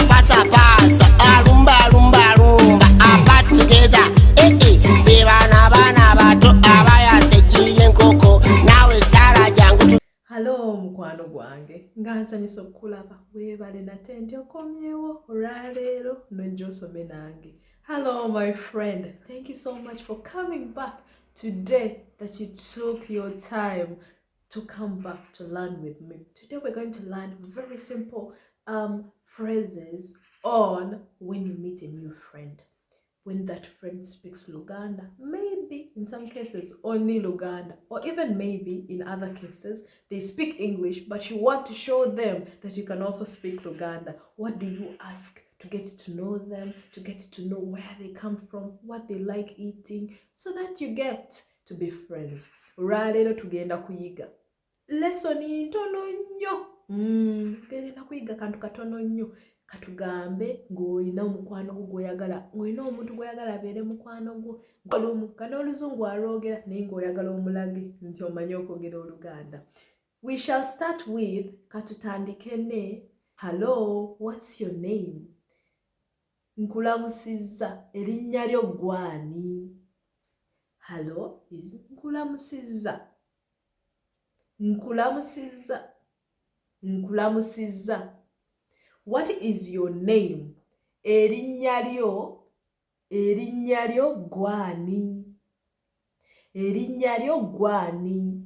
pasa, rumba, rumba, rumba, apart together. Bana bato abaya segiye nkoko nawe sara jangu. Hello mukwano gwange ngansanyisa okukulaba weebale nate nti okomyewo olwaleero nojja osome nange. Hello my friend, thank you so much for coming back today, that you took your time to come back to learn with me. Today we're going to learn very simple phrases on when you meet a new friend. When that friend speaks Luganda, maybe in some cases only Luganda, or even maybe in other cases they speak English, but you want to show them that you can also speak Luganda. What do you ask to get to know them, to get to know where they come from, what they like eating, so that you get to be friends? Ralero tugenda kuyiga lesson ntono nnyo. Tugenda kuyiga kantu katono nnyo. Katugambe ng'olina mukwano gwo gw'oyagala, ng'olina omuntu gw'oyagala abeere mukwano gwo. Olumu kana oluzungu alwogera naye ng'oyagala omulage nti omanyi okwogera Oluganda. We shall start with katutandike ne hello, what's your name? Nkulamunsiza, erinnya lyo gwani? Hello is Nkulamunsiza. Nkulamunsiza. Nkulamunsiza. What is your name? Erinnya lyo gwani? Erinnya lyo gwani?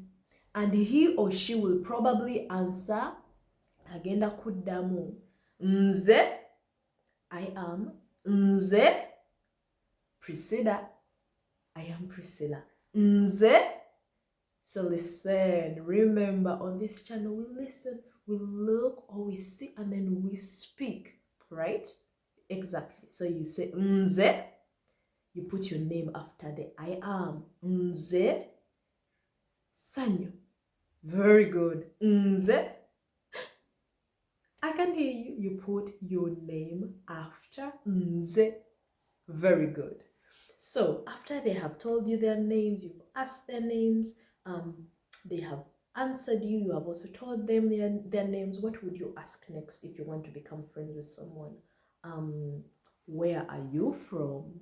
And he or she will probably answer, agenda kuddamu, nze, I am, nze, Priscilla, I am Priscilla, nze. So listen, remember on this channel we listen, we look, or we see, and then we speak, right? Exactly. So you say nze, you put your name after the I am. Nze Sanyu. Very good. Nze. I can hear you. You put your name after nze. Very good. So after they have told you their names, you've asked their names, they have answered you, you have also told them their names. What would you ask next if you want to become friends with someone? Where are you from?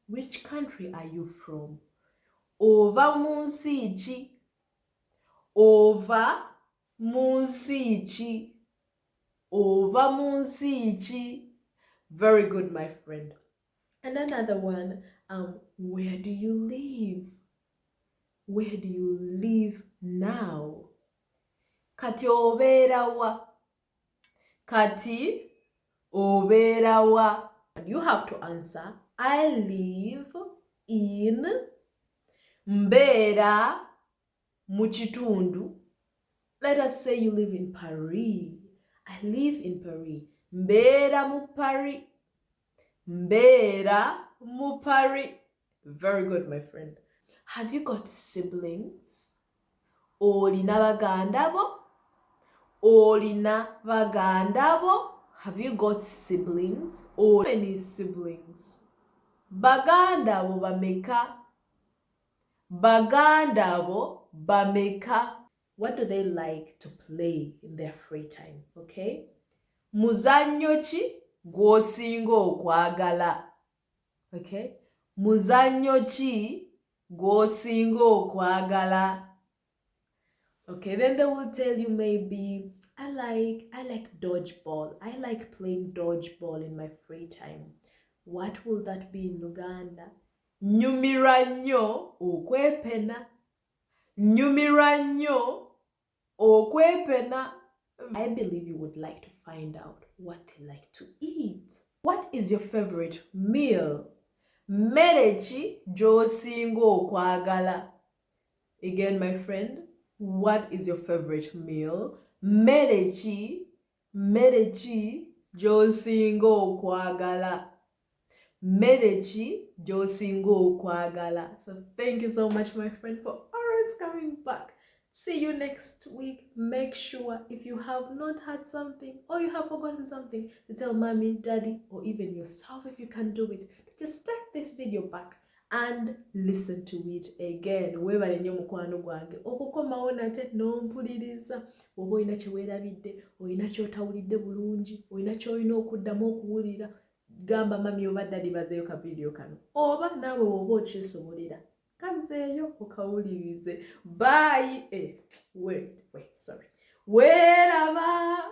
Which country are you from? Ova munsi ki? Ova munsi ki? Ova munsi ki? Very good, my friend. And another one, where do you live? Where do you live now? Kati obeera wa? Kati obeera wa? And you have to answer, I live in, mbeera mu kitundu. Let us say you live in Paris. I live in Paris. Mbeera mu Paris. Mbeera mu Paris. Very good, my friend. Have you got siblings? Olina baganda bo? Olina baganda bo? Have you got siblings? Or any siblings? Baganda bo bameka? Baganda bo bameka? What do they like to play in their free time? Okay? Muzannyo ki gw'osinga okwagala? Okay? Muzannyo ki gw'osinga okwagala? Okay, then they will tell you maybe, I like dodgeball. I like playing dodgeball in my free time. What will that be in Luganda? Nyumira nnyo okwepena. Nyumira nnyo okwepena. I believe you would like to find out what they like to eat. What is your favorite meal? Mmere ki gy'osinga okwagala? Again, my friend, what is your favorite meal? Mmere ki gy'osinga okwagala? Mmere ki gy'osinga okwagala? So thank you so much, my friend, for always coming back. See you next week. Make sure if you have not had something or you have forgotten something to tell mommy, daddy, or even yourself, if you can do it, just take this video back and listen to it again. Weebale nnyo mukwano gwange okukomawo nate n'ompuliriza. Oba olina kye weerabidde, olina ky'otawulidde bulungi, olina ky'olina okuddamu okuwulira, gamba mami oba dadi bazeeyo ka vidiyo kano. Oba naawe woba okyesobolera, kazeeyo okawulirize. Bye. Wait, sorry. Weeraba.